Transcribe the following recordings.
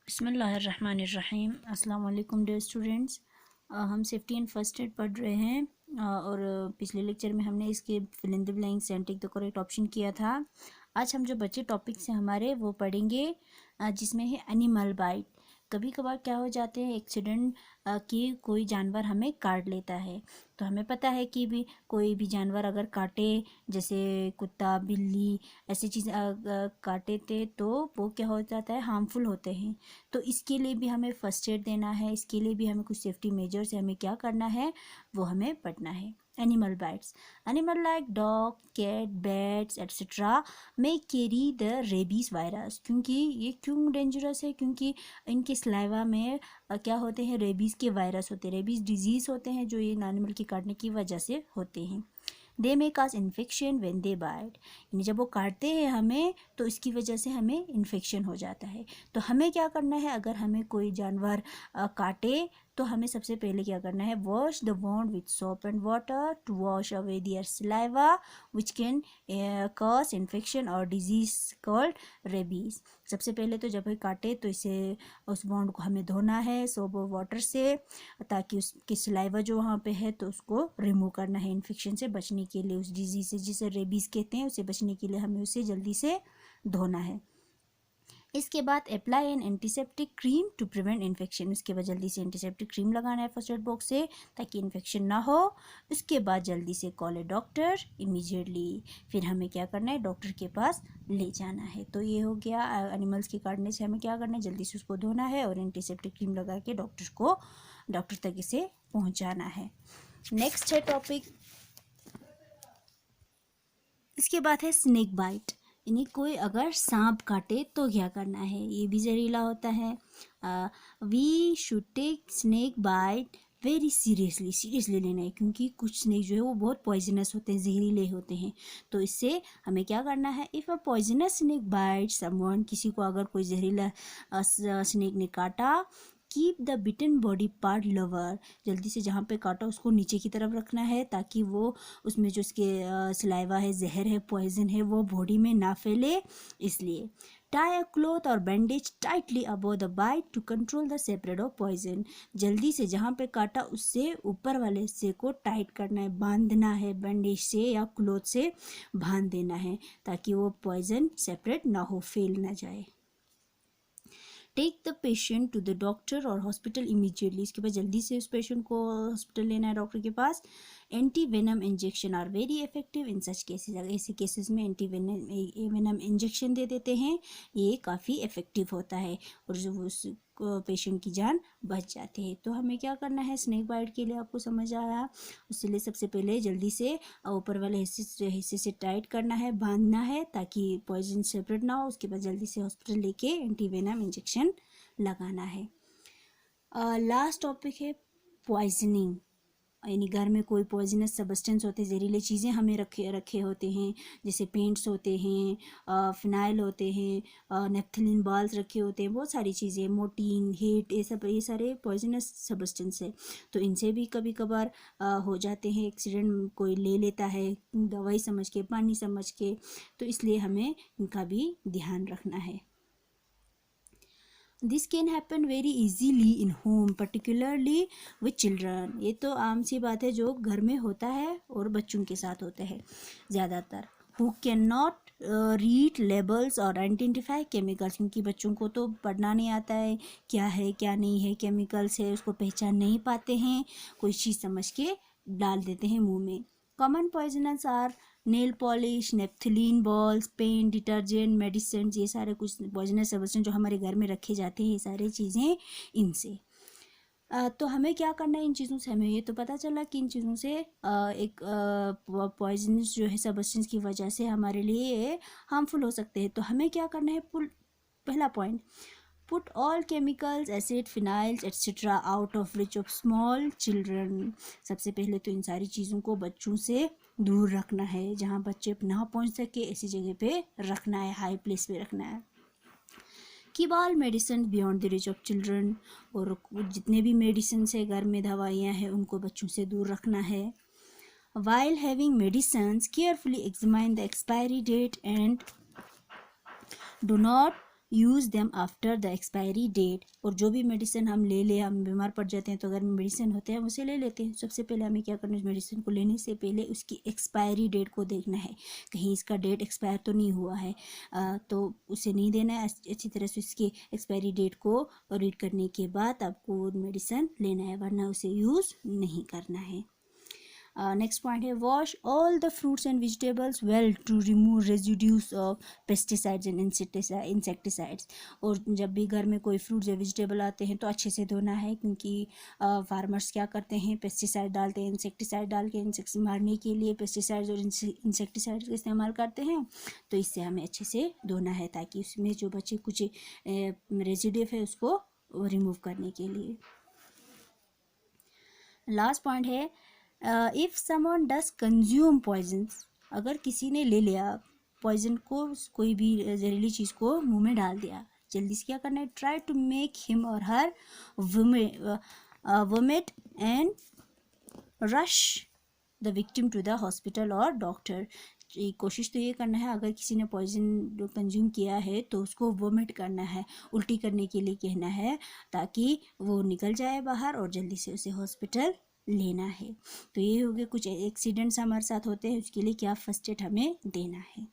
बिस्मिल्लाहिर्रहमानिर्रहीम। अस्सलाम वालेकुम डियर स्टूडेंट्स। हम सेफ्टी एंड फर्स्ट एड पढ़ रहे हैं और पिछले लेक्चर में हमने इसके fill in the blanks and tick the correct option किया था। आज हम जो बच्चे टॉपिक्स हैं हमारे वो पढ़ेंगे जिसमें है एनिमल बाइट। कभी कभार क्या हो जाते हैं एक्सीडेंट कि कोई जानवर हमें काट लेता है। तो हमें पता है कि भी कोई भी जानवर अगर काटे, जैसे कुत्ता बिल्ली ऐसी चीज़ काटे थे तो वो क्या हो जाता है, हार्मफुल होते हैं। तो इसके लिए भी हमें फर्स्ट एड देना है, इसके लिए भी हमें कुछ सेफ्टी मेजर्स हमें क्या करना है वो हमें पढ़ना है। Animal bites, animal like dog cat bats etcetera may carry the rabies virus. क्योंकि ये क्यों डेंजरस है, क्योंकि इनके सलाइवा में क्या होते हैं, रेबीज़ के वायरस होते हैं, रेबीज़ डिजीज़ होते हैं जो ये एनिमल के काटने की वजह से होते हैं। दे मे काज इन्फेक्शन व्हेन दे बाइट, यानी जब वो काटते हैं हमें तो इसकी वजह से हमें इन्फेक्शन हो जाता है। तो हमें क्या करना है, अगर हमें कोई जानवर काटे तो हमें सबसे पहले क्या करना है, wash the wound with soap and water to wash away their saliva which can cause infection और डिजीज कॉल्ड रेबीज। सबसे पहले तो जब वो काटे तो इसे उस वॉन्ड को हमें धोना है सोप और वाटर से, ताकि उसकी सलाइवा जो वहाँ पे है तो उसको रिमूव करना है इन्फेक्शन से बचने के लिए, उस डिजीज से जिसे रेबीज़ कहते हैं उसे बचने के लिए हमें उसे जल्दी से धोना है। इसके बाद apply an antiseptic cream to prevent infection, उसके बाद जल्दी से एंटीसेप्टिक क्रीम लगाना है फर्स्ट एड बॉक्स से ताकि इन्फेक्शन ना हो। उसके बाद जल्दी से कॉल ए डॉक्टर इमीडिएटली, फिर हमें क्या करना है, डॉक्टर के पास ले जाना है। तो ये हो गया एनिमल्स के काटने से हमें क्या करना है, जल्दी से उसको धोना है और एंटीसेप्टिक क्रीम लगा के डॉक्टर तक इसे पहुंचाना है। नेक्स्ट है टॉपिक, इसके बाद है स्नेक बाइट, यानी कोई अगर सांप काटे तो क्या करना है, ये भी जहरीला होता है। We should take snake bite very seriously लेना है, क्योंकि कुछ स्नेक जो है वो बहुत पॉइजनस होते हैं, जहरीले होते हैं। तो इससे हमें क्या करना है, if a poisonous snake bite someone, किसी को अगर कोई जहरीला स्नेक ने काटा, keep the bitten body part lower, जल्दी से जहाँ पे काटा उसको नीचे की तरफ रखना है ताकि वो उसमें जो उसके सलाइवा है, जहर है, पॉइजन है वो बॉडी में ना फैले। इसलिए टाई अ क्लॉथ और bandage tightly above the bite to control the separate of poison, जल्दी से जहाँ पे काटा उससे ऊपर वाले हिस्से को टाइट करना है, बांधना है, बैंडेज से या क्लॉथ से बांध देना है ताकि वो पॉइजन सेपरेट ना हो, फैल ना जाए। Take the patient to the doctor और हॉस्पिटल इमीडिएटली, इसके बाद जल्दी से उस पेशेंट को हॉस्पिटल लेना है, डॉक्टर के पास। Anti venom injection are very effective in such cases, अगर ऐसे केसेस में एंटी वेनम इंजेक्शन दे देते हैं, ये काफ़ी इफेक्टिव होता है और जो उस पेशेंट की जान बच जाती है। तो हमें क्या करना है स्नेक बाइट के लिए, आपको समझ आया, उसके लिए सबसे पहले जल्दी से ऊपर वाले हिस्से से टाइट करना है, बांधना है ताकि पॉइजन सेपरेट ना हो। उसके बाद जल्दी से हॉस्पिटल लेके एंटी वेनम इंजेक्शन लगाना है। लास्ट टॉपिक है पॉइजनिंग, यानी घर में कोई पॉइजनस सब्सटेंस होते हैं, जहरीले चीज़ें हमें रखे होते हैं, जैसे पेंट्स होते हैं, फिनाइल होते हैं, नेफ्थलीन बाल्स रखे होते हैं, बहुत सारी चीज़ें, मोर्टीन हीट, ये सारे पॉइजनस सब्सटेंस है। तो इनसे भी कभी कभार हो जाते हैं एक्सीडेंट, कोई ले लेता है दवाई समझ के, पानी समझ के, तो इसलिए हमें इनका भी ध्यान रखना है। This can happen very easily in home particularly with children, ये तो आम सी बात है जो घर में होता है और बच्चों के साथ होता है ज़्यादातर। Who can not read labels और आइडेंटिफाई केमिकल्स, क्योंकि बच्चों को तो पढ़ना नहीं आता है, क्या है क्या नहीं है, केमिकल्स है उसको पहचान नहीं पाते हैं, कोई चीज़ समझ के डाल देते हैं मुंह में। Common poisonous are nail polish, naphthalene balls, paint, detergent, medicine, ये सारे कुछ पॉइजनस सब्सटेंस जो हमारे घर में रखे जाते हैं, ये सारी चीज़ें इनसे। तो हमें क्या करना है, इन चीज़ों से हमें ये तो पता चला कि इन चीज़ों से एक पॉइजनस जो है सब्सटेंस की वजह से हमारे लिए हार्मफुल हो सकते हैं। तो हमें क्या करना है, पहला point, put all chemicals acid phenyls etcetera out of reach of small children, सबसे पहले तो इन सारी चीज़ों को बच्चों से दूर रखना है, जहाँ बच्चे ना पहुँच सके ऐसी जगह पे रखना है, हाई प्लेस पे रखना है। Keep all medicine beyond the rich of children, और जितने भी मेडिसिन है घर में, दवाइयाँ हैं, उनको बच्चों से दूर रखना है। While having medicines, carefully examine the expiry date and do not use them after the expiry date. और जो भी मेडिसिन हम ले हम बीमार पड़ जाते हैं तो अगर मेडिसिन होते हैं हम उसे ले लेते हैं। सबसे पहले हमें क्या करना है, मेडिसिन को लेने से पहले उसकी एक्सपायरी डेट को देखना है, कहीं इसका डेट एक्सपायर तो नहीं हुआ है, तो उसे नहीं देना है। अच्छी तरह से उसकी एक्सपायरी डेट को रीड करने के बाद आपको मेडिसिन लेना है, वरना उसे यूज़ नहीं करना है। नेक्स्ट पॉइंट है, wash all the fruits and vegetables well to remove residues of pesticides and insecticides. और जब भी घर में कोई फ्रूट्स या वेजिटेबल आते हैं तो अच्छे से धोना है, क्योंकि फार्मर्स क्या करते हैं, पेस्टिसाइड डालते हैं, इंसेक्टिसाइड डाल के इंसेक्ट्स मारने के लिए पेस्टिसाइड्स और इंसेक्टिसाइड्स का इस्तेमाल करते हैं। तो इससे हमें अच्छे से धोना है ताकि उसमें जो बचे कुछ रेजिड्यू है उसको रिमूव करने के लिए। लास्ट पॉइंट है, if someone does consume poisons, अगर किसी ने ले लिया पॉइजन को, कोई भी जहरीली चीज़ को मुंह में डाल दिया, जल्दी से क्या करना है, ट्राई टू मेक हिम और her vomit and rush the victim to the hospital और डॉक्टर। कोशिश तो ये करना है, अगर किसी ने पॉइजन कंज्यूम किया है तो उसको वोमिट करना है, उल्टी करने के लिए कहना है, ताकि वो निकल जाए बाहर और जल्दी से उसे हॉस्पिटल लेना है। तो ये हो गए कुछ एक्सीडेंट्स हमारे साथ होते हैं, उसके लिए क्या फर्स्ट एड हमें देना है।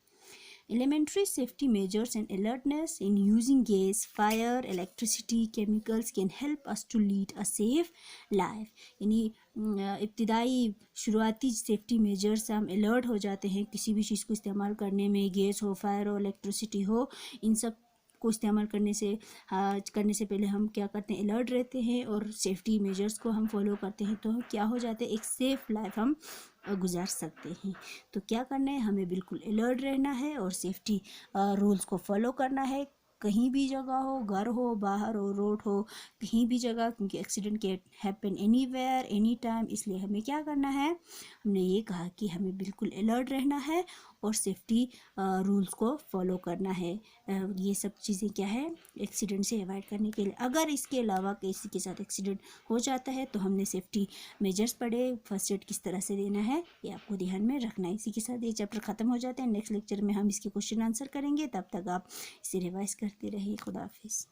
Elementary safety measures and alertness in using gas, fire, electricity, chemicals can help us to lead a safe life। यानी इब्तिदाई शुरुआती सेफ्टी मेजर्स से हम अलर्ट हो जाते हैं किसी भी चीज़ को इस्तेमाल करने में, गैस हो, फायर हो, इलेक्ट्रिसिटी हो, इन सब को इस्तेमाल करने से पहले हम क्या करते हैं, अलर्ट रहते हैं और सेफ्टी मेजर्स को हम फॉलो करते हैं, तो क्या हो जाते हैं, एक सेफ़ लाइफ हम गुजार सकते हैं। तो क्या करना है, हमें बिल्कुल अलर्ट रहना है और सेफ्टी रूल्स को फॉलो करना है, कहीं भी जगह हो, घर हो, बाहर हो, रोड हो, कहीं भी जगह, क्योंकि accident can happen anywhere any time. इसलिए हमें क्या करना है, हमने ये कहा कि हमें बिल्कुल अलर्ट रहना है और सेफ्टी रूल्स को फॉलो करना है। ये सब चीज़ें क्या है, एक्सीडेंट से अवॉइड करने के लिए। अगर इसके अलावा किसी के साथ एक्सीडेंट हो जाता है तो हमने सेफ्टी मेजर्स पढ़े, फर्स्ट एड किस तरह से देना है ये आपको ध्यान में रखना है। इसी के साथ ये चैप्टर ख़त्म हो जाते हैं। नेक्स्ट लेक्चर में हम इसके क्वेश्चन आंसर करेंगे, तब तक आप इसे रिवाइज करते रहिए। खुदा हाफिज़।